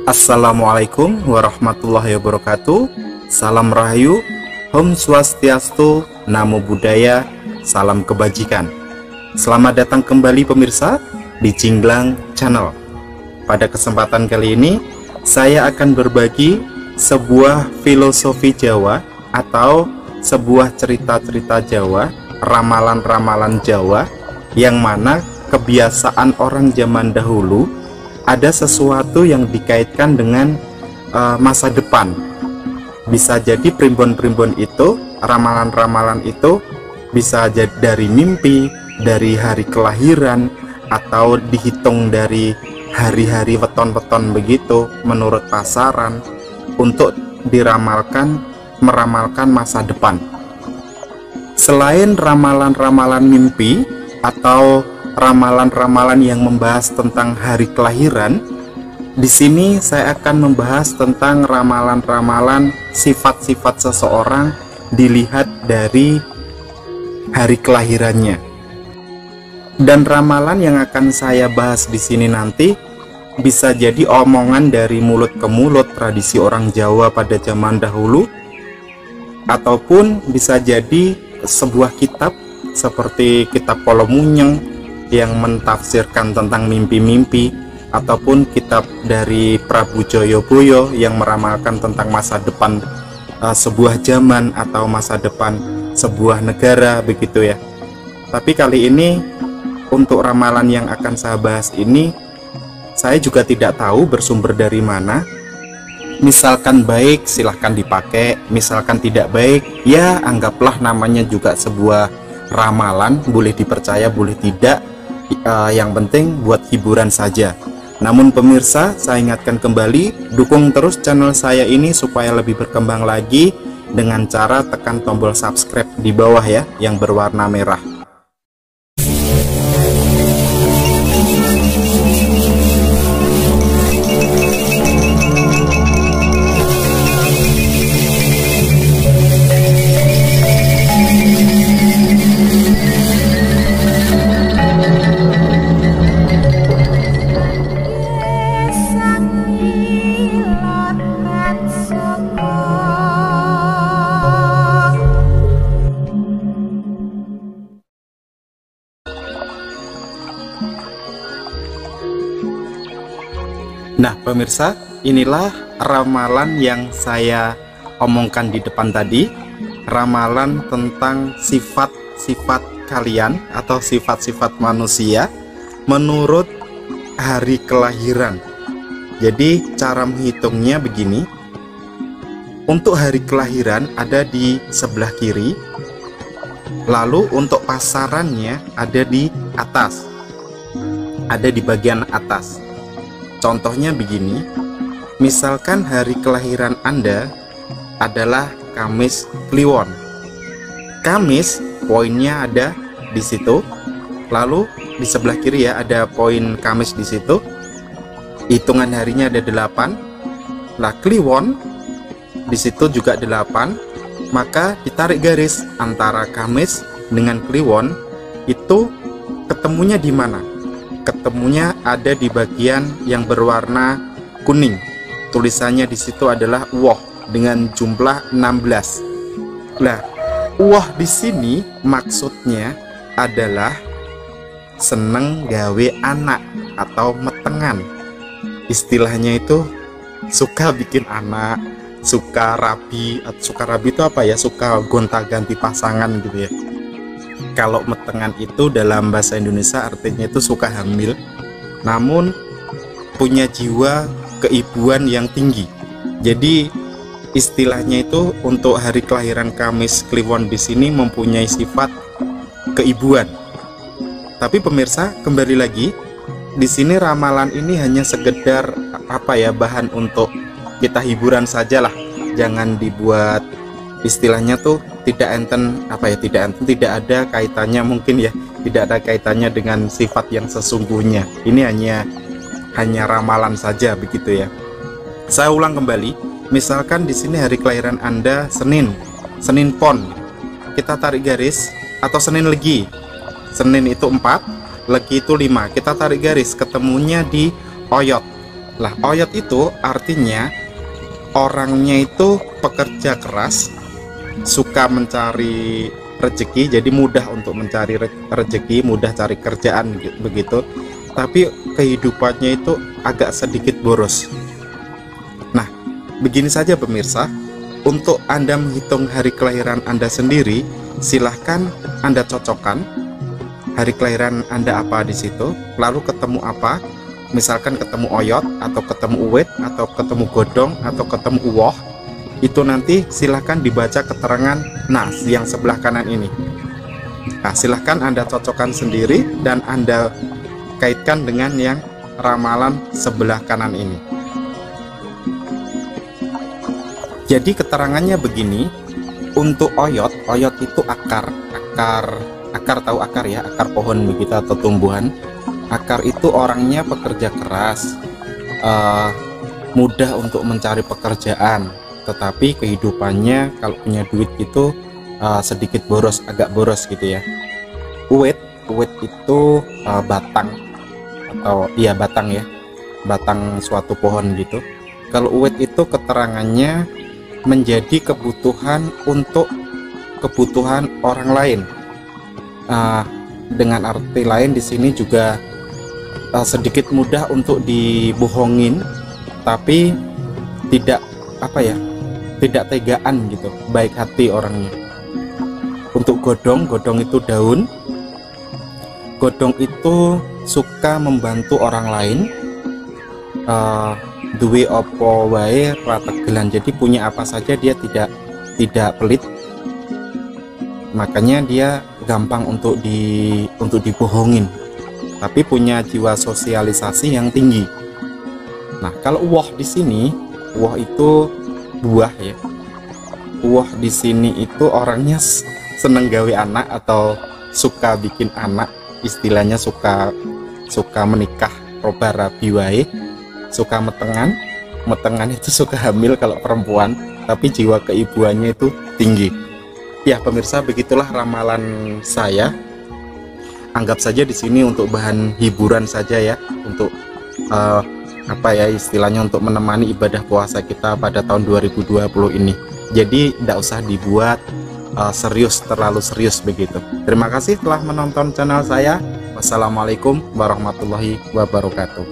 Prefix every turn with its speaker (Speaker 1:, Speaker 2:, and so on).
Speaker 1: Assalamualaikum warahmatullahi wabarakatuh. Salam Rahayu, Om Swastiastu, Namo Buddhaya, salam kebajikan. Selamat datang kembali pemirsa di Jinglang Channel. Pada kesempatan kali ini saya akan berbagi sebuah filosofi Jawa atau sebuah cerita-cerita Jawa, ramalan-ramalan Jawa, yang mana kebiasaan orang zaman dahulu ada sesuatu yang dikaitkan dengan masa depan. Bisa jadi primbon-primbon itu, ramalan-ramalan itu bisa jadi dari mimpi, dari hari kelahiran, atau dihitung dari hari-hari weton-weton begitu menurut pasaran untuk meramalkan masa depan. Selain ramalan-ramalan mimpi atau ramalan-ramalan yang membahas tentang hari kelahiran, di sini saya akan membahas tentang ramalan-ramalan sifat-sifat seseorang dilihat dari hari kelahirannya. Dan ramalan yang akan saya bahas di sini nanti bisa jadi omongan dari mulut ke mulut tradisi orang Jawa pada zaman dahulu, ataupun bisa jadi sebuah kitab seperti kitab Kolomunyeng yang mentafsirkan tentang mimpi-mimpi, ataupun kitab dari Prabu Joyoboyo yang meramalkan tentang masa depan sebuah zaman atau masa depan sebuah negara begitu ya. Tapi kali ini untuk ramalan yang akan saya bahas ini, saya juga tidak tahu bersumber dari mana. Misalkan baik silahkan dipakai, misalkan tidak baik ya anggaplah namanya juga sebuah ramalan, boleh dipercaya boleh tidak, yang penting buat hiburan saja. Namun pemirsa, saya ingatkan kembali, dukung terus channel saya ini supaya lebih berkembang lagi dengan cara tekan tombol subscribe di bawah ya, yang berwarna merah. Nah pemirsa, inilah ramalan yang saya omongkan di depan tadi. Ramalan tentang sifat-sifat kalian atau sifat-sifat manusia menurut hari kelahiran. Jadi cara menghitungnya begini. Untuk hari kelahiran ada di sebelah kiri, lalu untuk pasarannya ada di atas, ada di bagian atas. Contohnya begini, misalkan hari kelahiran Anda adalah Kamis Kliwon. Kamis poinnya ada di situ, lalu di sebelah kiri ya ada poin Kamis di situ. Hitungan harinya ada 8. Lah Kliwon di situ juga 8. Maka ditarik garis antara Kamis dengan Kliwon itu ketemunya di mana? Ketemunya ada di bagian yang berwarna kuning. Tulisannya di situ adalah woh dengan jumlah 16. Nah, woh di sini maksudnya adalah seneng gawe anak atau metengan. Istilahnya itu suka bikin anak, suka rabi. Suka rabi itu apa ya? Suka gonta-ganti pasangan gitu ya. Kalau metengan itu dalam bahasa Indonesia artinya itu suka hamil, namun punya jiwa keibuan yang tinggi. Jadi istilahnya itu untuk hari kelahiran Kamis Kliwon di sini mempunyai sifat keibuan. Tapi pemirsa, kembali lagi, di sini ramalan ini hanya sekedar bahan untuk kita hiburan sajalah. Jangan dibuat istilahnya tuh tidak ada kaitannya, mungkin ya tidak ada kaitannya dengan sifat yang sesungguhnya. Ini hanya ramalan saja begitu ya. Saya ulang kembali, misalkan di sini hari kelahiran Anda Senin Pon, kita tarik garis, atau Senin Legi. Senin itu 4, Legi itu 5, kita tarik garis, ketemunya di Oyot. Lah, oyot itu artinya orangnya itu pekerja keras, suka mencari rezeki, jadi mudah untuk mencari rezeki, mudah cari kerjaan begitu. Tapi kehidupannya itu agak sedikit boros. Nah, begini saja pemirsa, untuk Anda menghitung hari kelahiran Anda sendiri, silahkan Anda cocokkan hari kelahiran Anda apa di situ, lalu ketemu apa. Misalkan ketemu oyot, atau ketemu uwit, atau ketemu godong, atau ketemu uwoh, itu nanti silahkan dibaca keterangan nas yang sebelah kanan ini. Nah, silahkan Anda cocokkan sendiri dan Anda kaitkan dengan yang ramalan sebelah kanan ini. Jadi keterangannya begini, untuk oyot itu akar tahu akar ya, akar pohon begitu atau tumbuhan. Akar itu orangnya pekerja keras, mudah untuk mencari pekerjaan, tetapi kehidupannya kalau punya duit itu sedikit boros, agak boros gitu ya. Uwit itu batang, atau iya batang ya, batang suatu pohon gitu. Kalau uwit itu keterangannya menjadi kebutuhan untuk kebutuhan orang lain. Dengan arti lain di sini juga sedikit mudah untuk dibohongin, tapi tidak tidak tegaan gitu, baik hati orangnya. Untuk godong itu daun. Godong itu suka membantu orang lain, duwe opo wae rategelan, jadi punya apa saja dia tidak pelit, makanya dia gampang untuk dibohongin, tapi punya jiwa sosialisasi yang tinggi. Nah, kalau uwoh di sini, uwoh itu buah ya. Uwoh di sini itu orangnya seneng gawe anak atau suka bikin anak, istilahnya suka menikah, roba rabi wae, suka metengan itu suka hamil kalau perempuan, tapi jiwa keibuannya itu tinggi. Ya pemirsa, begitulah ramalan saya. Anggap saja di sini untuk bahan hiburan saja ya, untuk istilahnya untuk menemani ibadah puasa kita pada tahun 2020 ini. Jadi tidak usah dibuat terlalu serius begitu. Terima kasih telah menonton channel saya. Wassalamualaikum warahmatullahi wabarakatuh.